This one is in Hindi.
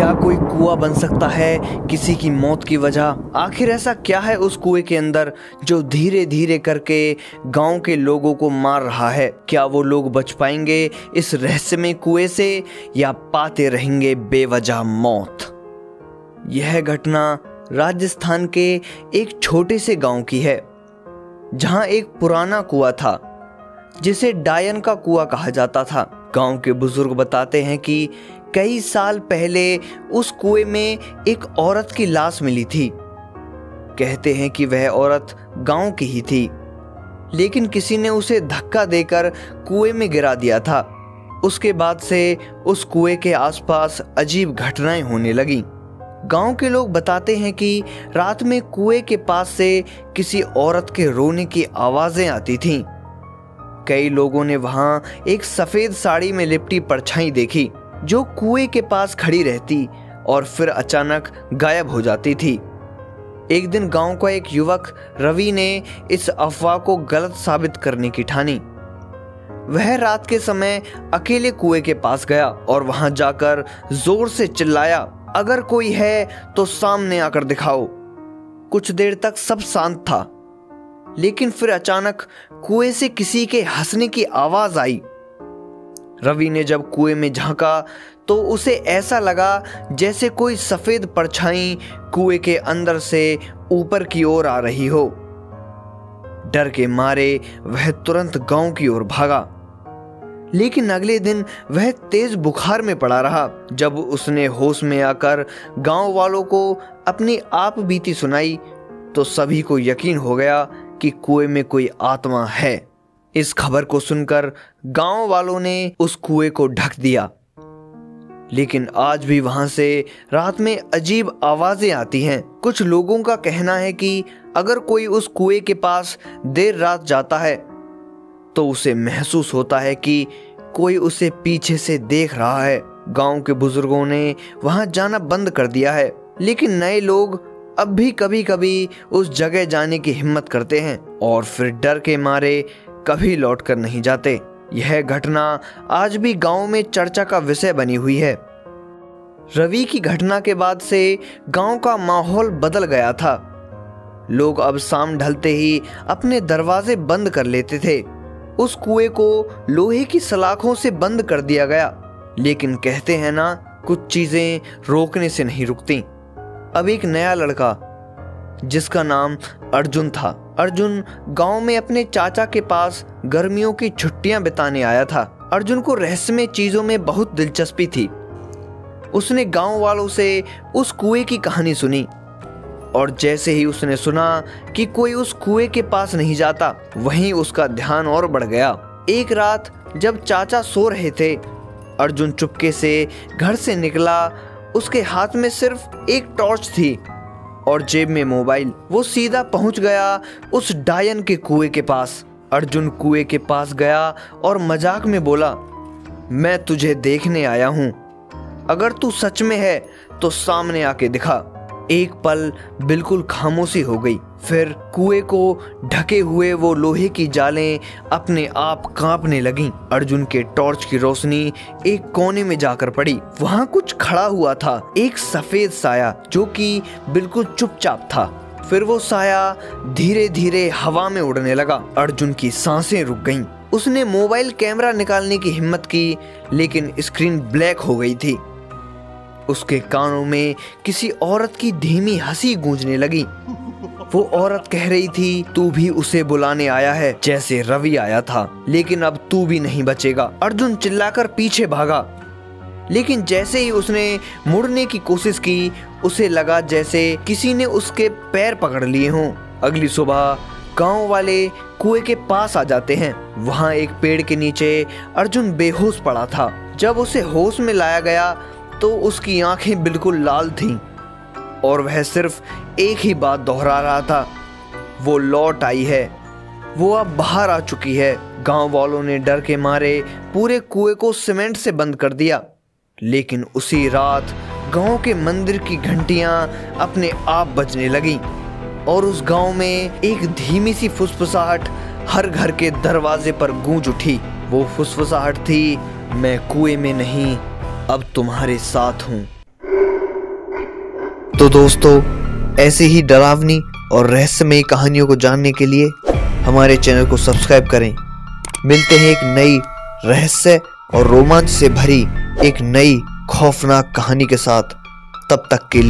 क्या कोई कुआं बन सकता है किसी की मौत की वजह? आखिर ऐसा क्या है उस कुएं के अंदर जो धीरे धीरे करके गांव के लोगों को मार रहा है? क्या वो लोग बच पाएंगे इस रहस्यमय कुएं से या पाते रहेंगे बेवजह मौत? यह घटना राजस्थान के एक छोटे से गांव की है, जहां एक पुराना कुआं था जिसे डायन का कुआं कहा जाता था। गांव के बुजुर्ग बताते हैं कि कई साल पहले उस कुएं में एक औरत की लाश मिली थी। कहते हैं कि वह औरत गांव की ही थी, लेकिन किसी ने उसे धक्का देकर कुएं में गिरा दिया था। उसके बाद से उस कुएं के आसपास अजीब घटनाएं होने लगी। गांव के लोग बताते हैं कि रात में कुएं के पास से किसी औरत के रोने की आवाजें आती थीं। कई लोगों ने वहां एक सफेद साड़ी में लिपटी परछाई देखी जो कुएं के पास खड़ी रहती और फिर अचानक गायब हो जाती थी। एक दिन गांव का एक युवक रवि ने इस अफवाह को गलत साबित करने की ठानी। वह रात के समय अकेले कुएं के पास गया और वहां जाकर जोर से चिल्लाया, अगर कोई है तो सामने आकर दिखाओ। कुछ देर तक सब शांत था, लेकिन फिर अचानक कुएं से किसी के हंसने की आवाज आई। रवि ने जब कुएं में झांका तो उसे ऐसा लगा जैसे कोई सफेद परछाई कुएं के अंदर से ऊपर की ओर आ रही हो। डर के मारे वह तुरंत गांव की ओर भागा, लेकिन अगले दिन वह तेज बुखार में पड़ा रहा। जब उसने होश में आकर गांव वालों को अपनी आप बीती सुनाई तो सभी को यकीन हो गया कि कुएं में कोई आत्मा है। इस खबर को सुनकर गांव वालों ने उस कुएं को ढक दिया, लेकिन आज भी वहां से रात में अजीब आवाजें आती हैं। कुछ लोगों का कहना है कि अगर कोई उस कुएं के पास देर रात जाता है तो उसे महसूस होता है कि कोई उसे पीछे से देख रहा है। गांव के बुजुर्गों ने वहां जाना बंद कर दिया है, लेकिन नए लोग अब भी कभी कभी उस जगह जाने की हिम्मत करते हैं और फिर डर के मारे कभी लौट कर नहीं जाते। यह घटना आज भी गांव में चर्चा का विषय बनी हुई है। रवि की घटना के बाद से गांव का माहौल बदल गया था। लोग अब शाम ढलते ही अपने दरवाजे बंद कर लेते थे। उस कुएं को लोहे की सलाखों से बंद कर दिया गया, लेकिन कहते हैं ना, कुछ चीजें रोकने से नहीं रुकती। अब एक नया लड़का जिसका नाम अर्जुन था। अर्जुन गांव में अपने चाचा के पास गर्मियों की छुट्टियां बिताने आया था। अर्जुन को रहस्यमय चीजों में बहुत दिलचस्पी थी। उसने गांव वालों से उस कुएं की कहानी सुनी और जैसे ही उसने सुना कि कोई उस कुएं के पास नहीं जाता, वहीं उसका ध्यान और बढ़ गया। एक रात जब चाचा सो रहे थे, अर्जुन चुपके से घर से निकला। उसके हाथ में सिर्फ एक टॉर्च थी और जेब में मोबाइल। वो सीधा पहुंच गया उस डायन के कुएं के पास। अर्जुन कुएं के पास गया और मजाक में बोला, मैं तुझे देखने आया हूं, अगर तू सच में है तो सामने आके दिखा। एक पल बिल्कुल खामोशी हो गई, फिर कुएं को ढके हुए वो लोहे की जालें अपने आप कांपने लगीं। अर्जुन के टॉर्च की रोशनी एक कोने में जाकर पड़ी। वहां कुछ खड़ा हुआ था, एक सफेद साया जो कि बिल्कुल चुपचाप था। फिर वो साया धीरे धीरे हवा में उड़ने लगा। अर्जुन की सांसें रुक गईं। उसने मोबाइल कैमरा निकालने की हिम्मत की, लेकिन स्क्रीन ब्लैक हो गई थी। उसके कानों में किसी औरत की धीमी हंसी गूंजने लगी। वो औरत कह रही थी, तू भी उसे बुलाने आया है जैसे रवि आया था, लेकिन अब तू भी नहीं बचेगा। अर्जुन चिल्लाकर पीछे भागा, लेकिन जैसे ही उसने मुड़ने की कोशिश की, उसे लगा जैसे किसी ने उसके पैर पकड़ लिए हों। अगली सुबह गांव वाले कुएं के पास आ जाते हैं। वहां एक पेड़ के नीचे अर्जुन बेहोश पड़ा था। जब उसे होश में लाया गया तो उसकी आंखें बिल्कुल लाल थीं और वह सिर्फ एक ही बात दोहरा रहा था, वो लौट आई है, वो अब बाहर आ चुकी है। गांव वालों ने डर के मारे पूरे कुएं को सीमेंट से बंद कर दिया, लेकिन उसी रात गांव के मंदिर की घंटियां अपने आप बजने लगीं और उस गांव में एक धीमी सी फुसफुसाहट हर घर के दरवाजे पर गूंज उठी। वो फुसफुसाहट थी, मैं कुएं में नहीं, अब तुम्हारे साथ हूँ। तो दोस्तों, ऐसे ही डरावनी और रहस्यमयी कहानियों को जानने के लिए हमारे चैनल को सब्सक्राइब करें। मिलते हैं एक नई रहस्य और रोमांच से भरी एक नई खौफनाक कहानी के साथ। तब तक के लिए